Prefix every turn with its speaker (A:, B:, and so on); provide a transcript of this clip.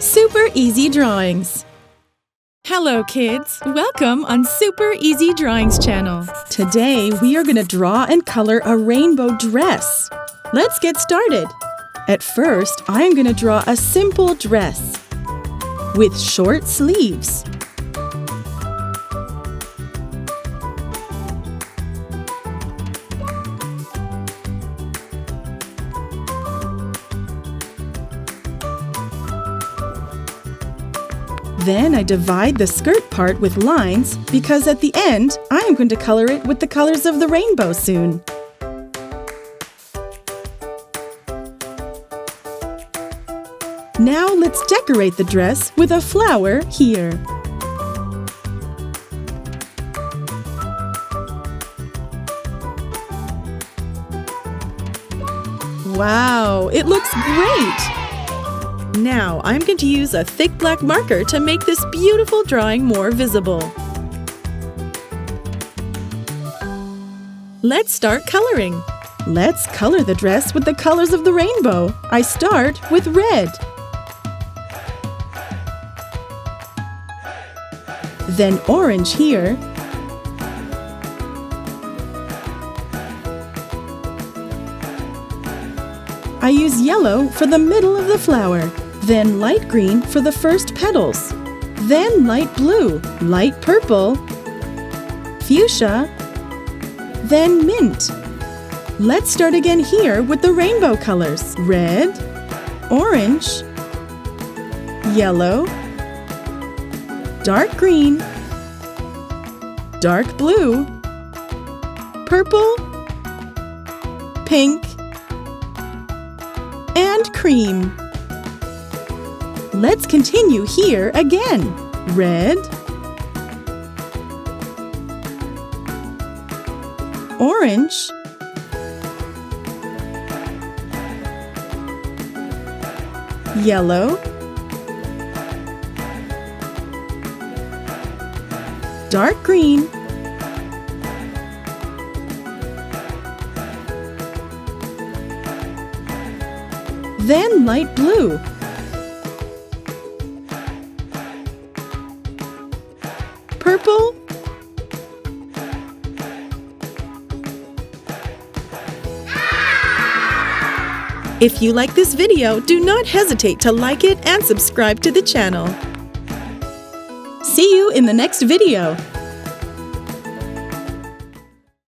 A: Super Easy Drawings. Hello kids, welcome on Super Easy Drawings channel. Today we are going to draw and color a rainbow dress. Let's get started. At first, I am going to draw a simple dress with short sleeves. Then I divide the skirt part with lines because at the end, I am going to color it with the colors of the rainbow soon. Now let's decorate the dress with a flower here. Wow, it looks great! Now, I'm going to use a thick black marker to make this beautiful drawing more visible. Let's start coloring. Let's color the dress with the colors of the rainbow. I start with red. Then orange here. I use yellow for the middle of the flower. Then light green for the first petals. Then light blue, light purple, fuchsia, then mint. Let's start again here with the rainbow colors. Red, orange, yellow, dark green, dark blue, purple, pink, and cream. Let's continue here again. Red, orange, yellow, dark green, then light blue, purple, If you like this video, do not hesitate to like it and subscribe to the channel. See you in the next video.